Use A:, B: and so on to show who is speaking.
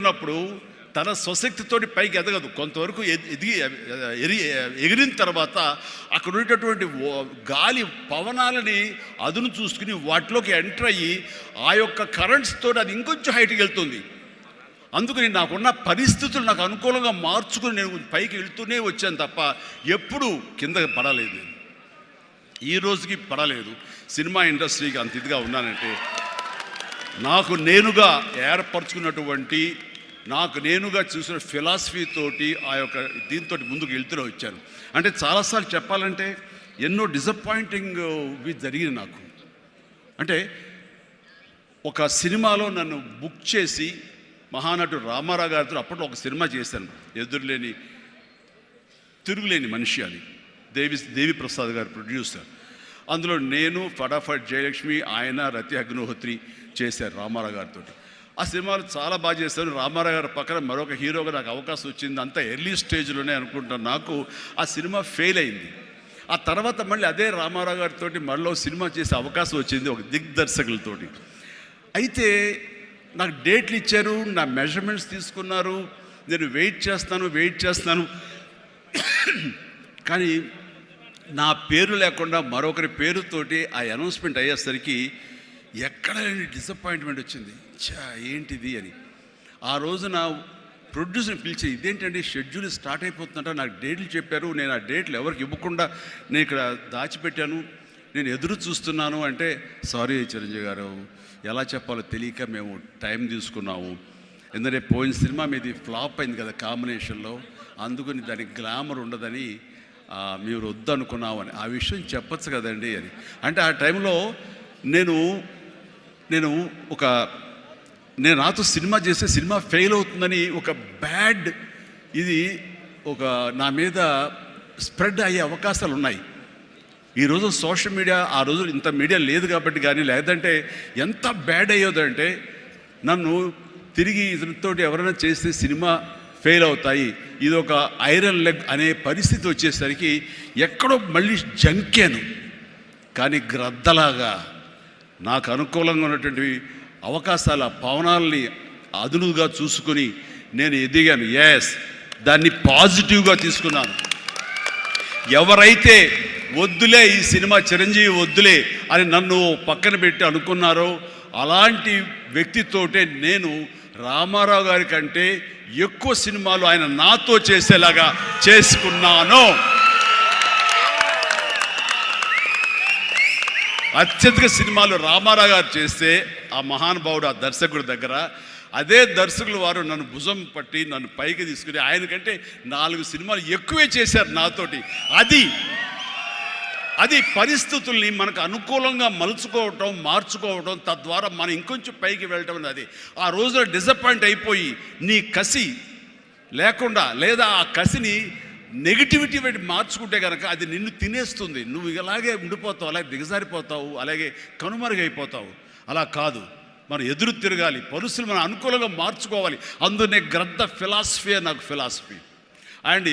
A: ఉన్నప్పుడు తన స్వశక్తితోటి పైకి ఎదగదు. కొంతవరకు ఎగిరిన తర్వాత అక్కడ ఉండేటటువంటి గాలి పవనాలని అదును చూసుకుని వాటిలోకి ఎంటర్ అయ్యి ఆ యొక్క కరెంట్స్ తోటి అది ఇంకొంచెం హైట్కి వెళ్తుంది. అందుకని నాకున్న పరిస్థితులు నాకు అనుకూలంగా మార్చుకుని నేను పైకి వెళ్తూనే వచ్చాను తప్ప ఎప్పుడు కింద పడలేదు. ఈ రోజుకి పడలేదు. సినిమా ఇండస్ట్రీకి అంత ఇదిగా ఉన్నానంటే నాకు నేనుగా ఏర్పరచుకున్నటువంటి, నాకు నేనుగా చూసిన ఫిలాసఫీ తోటి ఆ యొక్క దీంతో ముందుకు వెళ్తూనే వచ్చాను. అంటే చాలాసార్లు చెప్పాలంటే ఎన్నో డిసప్పాయింటింగ్ జరిగింది నాకు. అంటే ఒక సినిమాలో నన్ను బుక్ చేసి మహానటుడు రామారావు గారితో అప్పట్లో ఒక సినిమా చేశాను, ఎదురులేని తిరుగులేని మనిషి అని. దేవి ప్రసాద్ గారు ప్రొడ్యూసర్. అందులో నేను, ఫటాఫట్ జయలక్ష్మి, ఆయన, రతి అగ్నిహోత్రి చేశారు రామారావు గారితో. ఆ సినిమాలు చాలా బాగా చేశాను. రామారావు గారి పక్కన మరొక హీరోగా నాకు అవకాశం వచ్చింది. అంతా ఎర్లీ స్టేజ్లోనే అనుకుంటాను. నాకు ఆ సినిమా ఫెయిల్ అయింది. ఆ తర్వాత మళ్ళీ అదే రామారావు గారితో మళ్ళీ సినిమా చేసే అవకాశం వచ్చింది ఒక దిగ్దర్శకులతోటి. అయితే నాకు డేట్లు ఇచ్చారు, నా మెజర్మెంట్స్ తీసుకున్నారు, నేను వెయిట్ చేస్తాను. కానీ నా పేరు లేకుండా మరొకరి పేరుతోటి ఆ అనౌన్స్మెంట్ అయ్యేసరికి ఎక్కడ డిసప్పాయింట్మెంట్ వచ్చింది. ఏంటిది అని ఆ రోజున ప్రొడ్యూసర్ని పిలిచి, ఇదేంటండి షెడ్యూల్ స్టార్ట్ అయిపోతుందంట, నాకు డేట్లు చెప్పారు, నేను ఆ డేట్లు ఎవరికి ఇవ్వకుండా నేను ఇక్కడ దాచిపెట్టాను, నేను ఎదురు చూస్తున్నాను అంటే, సారీ చిరంజీవి గారు, ఎలా చెప్పాలో తెలియక మేము టైం తీసుకున్నాము. ఎందుకంటే పోయిన సినిమా మీది ఫ్లాప్ అయింది కదా కాంబినేషన్లో, అందుకని దానికి గ్లామర్ ఉండదని మీరు వద్దనుకున్నావు అని. ఆ విషయం చెప్పచ్చు కదండి అని అంటే, ఆ టైంలో నేను నాతో సినిమా చేస్తే సినిమా ఫెయిల్ అవుతుందని ఒక బ్యాడ్ ఇది ఒక నా మీద స్ప్రెడ్ అయ్యే అవకాశాలు ఉన్నాయి. ఈరోజు సోషల్ మీడియా, ఆ రోజు ఇంత మీడియా లేదు కాబట్టి కానీ, లేదంటే ఎంత బ్యాడ్ అయ్యేదంటే నన్ను తిరిగి ఇతనితోటి ఎవరైనా చేస్తే సినిమా ఫెయిల్ అవుతాయి, ఇది ఒక ఐరన్ లెగ్ అనే పరిస్థితి వచ్చేసరికి ఎక్కడో మళ్ళీ జంకాను. కానీ గ్రద్దలాగా నాకు అనుకూలంగా ఉన్నటువంటి అవకాశాల పవనాల్ని అదునుగా చూసుకుని నేను ఎదిగాను. దాన్ని పాజిటివ్గా తీసుకున్నాను. ఎవరైతే వద్దులే ఈ సినిమా చిరంజీవి వద్దులే అని నన్ను పక్కన పెట్టి అనుకున్నారో అలాంటి వ్యక్తితోటే నేను రామారావు గారి కంటే ఎక్కువ సినిమాలు ఆయన నాతో చేసేలాగా చేసుకున్నాను. అత్యధిక సినిమాలు రామారావు గారు చేస్తే ఆ మహానుభావుడు ఆ దర్శకుడి దగ్గర, అదే దర్శకులు వారు నన్ను భుజం పట్టి నన్ను పైకి తీసుకుని ఆయనకంటే 4 సినిమాలు ఎక్కువే చేశారు నాతోటి. అది పరిస్థితుల్ని మనకు అనుకూలంగా మలుచుకోవటం, మార్చుకోవటం, తద్వారా మనం ఇంకొంచెం పైకి వెళ్ళటం అనేది. ఆ రోజున డిసప్పాయింట్ అయిపోయి నీ కసి లేకుండా, లేదా ఆ కసిని నెగిటివిటీ పెట్టి మార్చుకుంటే కనుక అది నిన్ను తినేస్తుంది. నువ్వు ఇలాగే ఉండిపోతావు, అలాగే దిగజారిపోతావు, అలాగే కనుమరుగైపోతావు. అలా కాదు, మనం ఎదురు తిరగాలి, పరిస్థితులు మనం అనుకూలంగా మార్చుకోవాలి. అందునే గ్రద్ద ఫిలాసఫీ నాకు ఫిలాసఫీ. అండ్